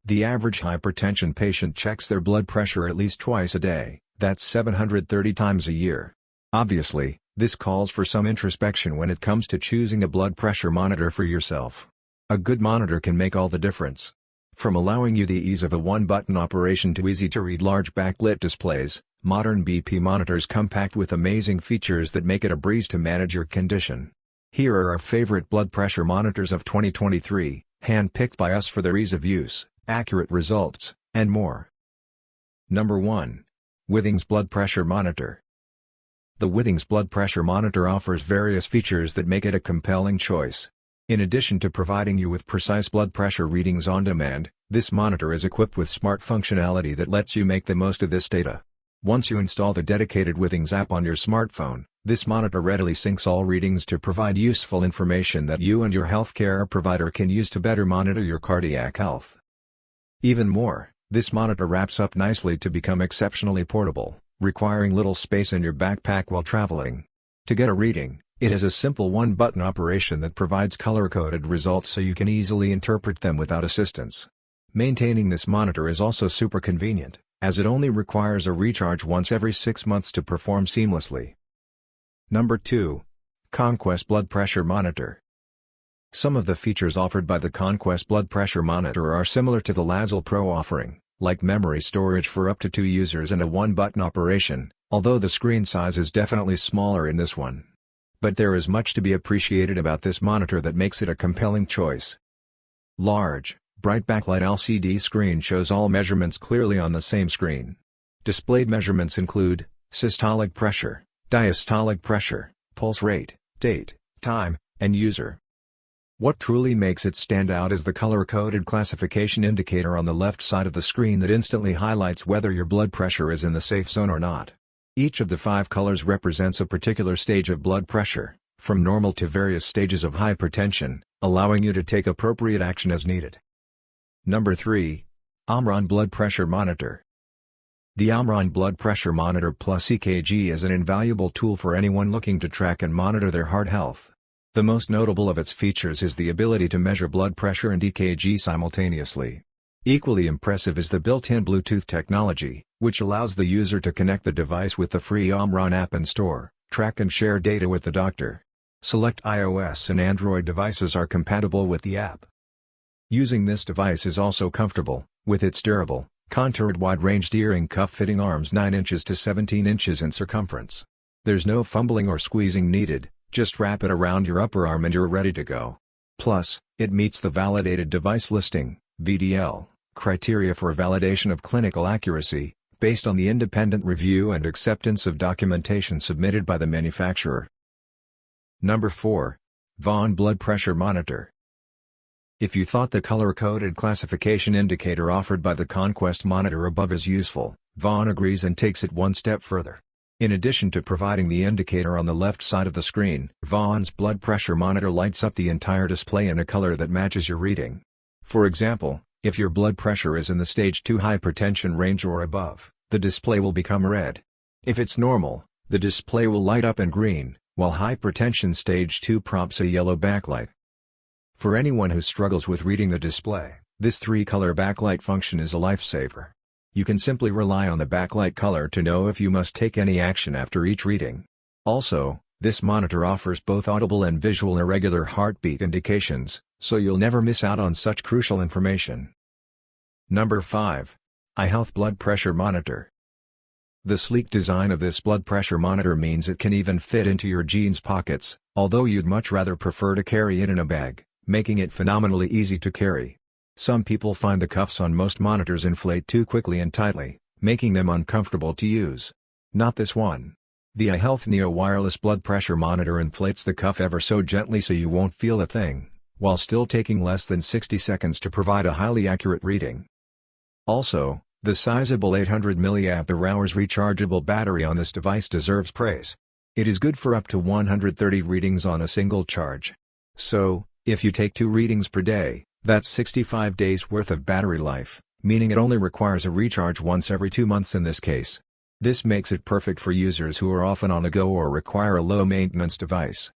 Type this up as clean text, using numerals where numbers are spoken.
The average hypertension patient checks their blood pressure at least twice a day, that's 730 times a year. Obviously, this calls for some introspection when it comes to choosing a blood pressure monitor for yourself. A good monitor can make all the difference. From allowing you the ease of a one-button operation to easy-to-read large backlit displays, modern BP monitors come packed with amazing features that make it a breeze to manage your condition. Here are our favorite blood pressure monitors of 2023, hand-picked by us for their ease of use, accurate results, and more. Number 1. WITHINGS Blood Pressure Monitor. The WITHINGS Blood Pressure Monitor offers various features that make it a compelling choice. In addition to providing you with precise blood pressure readings on demand, this monitor is equipped with smart functionality that lets you make the most of this data. Once you install the dedicated WITHINGS app on your smartphone, this monitor readily syncs all readings to provide useful information that you and your healthcare provider can use to better monitor your cardiac health. Even more, this monitor wraps up nicely to become exceptionally portable, requiring little space in your backpack while traveling. To get a reading, it has a simple one-button operation that provides color-coded results so you can easily interpret them without assistance. Maintaining this monitor is also super convenient, as it only requires a recharge once every 6 months to perform seamlessly. Number 2. KONQUEST Blood Pressure Monitor. Some of the features offered by the KONQUEST Blood Pressure Monitor are similar to the Lazle Pro offering, like memory storage for up to 2 users and a one-button operation, although the screen size is definitely smaller in this one. But there is much to be appreciated about this monitor that makes it a compelling choice. Large, bright backlight LCD screen shows all measurements clearly on the same screen. Displayed measurements include systolic pressure, diastolic pressure, pulse rate, date, time, and user. What truly makes it stand out is the color-coded classification indicator on the left side of the screen that instantly highlights whether your blood pressure is in the safe zone or not. Each of the 5 colors represents a particular stage of blood pressure, from normal to various stages of hypertension, allowing you to take appropriate action as needed. Number 3. OMRON Blood Pressure Monitor. The OMRON Blood Pressure Monitor Plus EKG is an invaluable tool for anyone looking to track and monitor their heart health. The most notable of its features is the ability to measure blood pressure and EKG simultaneously. Equally impressive is the built-in Bluetooth technology, which allows the user to connect the device with the free OMRON app and store, track and share data with the doctor. Select iOS and Android devices are compatible with the app. Using this device is also comfortable, with its durable, contoured wide-range steering cuff fitting arms 9 inches to 17 inches in circumference. There's no fumbling or squeezing needed, just wrap it around your upper arm and you're ready to go. Plus, it meets the Validated Device Listing (VDL) criteria for validation of clinical accuracy, based on the independent review and acceptance of documentation submitted by the manufacturer. Number 4. VAUNN Blood Pressure Monitor. If you thought the color-coded classification indicator offered by the KONQUEST monitor above is useful, VAUNN agrees and takes it one step further. In addition to providing the indicator on the left side of the screen, VAUNN's blood pressure monitor lights up the entire display in a color that matches your reading. For example, if your blood pressure is in the stage 2 hypertension range or above, the display will become red. If it's normal, the display will light up in green, while hypertension stage 2 prompts a yellow backlight. For anyone who struggles with reading the display, this 3-color backlight function is a lifesaver. You can simply rely on the backlight color to know if you must take any action after each reading. Also, this monitor offers both audible and visual irregular heartbeat indications, so you'll never miss out on such crucial information. Number 5. IHEALTH Blood Pressure Monitor. The sleek design of this blood pressure monitor means it can even fit into your jeans pockets, although you'd much rather prefer to carry it in a bag, making it phenomenally easy to carry. Some people find the cuffs on most monitors inflate too quickly and tightly, making them uncomfortable to use. Not this one. The IHEALTH Neo wireless blood pressure monitor inflates the cuff ever so gently so you won't feel a thing, while still taking less than 60 seconds to provide a highly accurate reading. Also, the sizable 800 mAh rechargeable battery on this device deserves praise. It is good for up to 130 readings on a single charge. So, if you take 2 readings per day, that's 65 days worth of battery life, meaning it only requires a recharge once every 2 months in this case. This makes it perfect for users who are often on the go or require a low-maintenance device.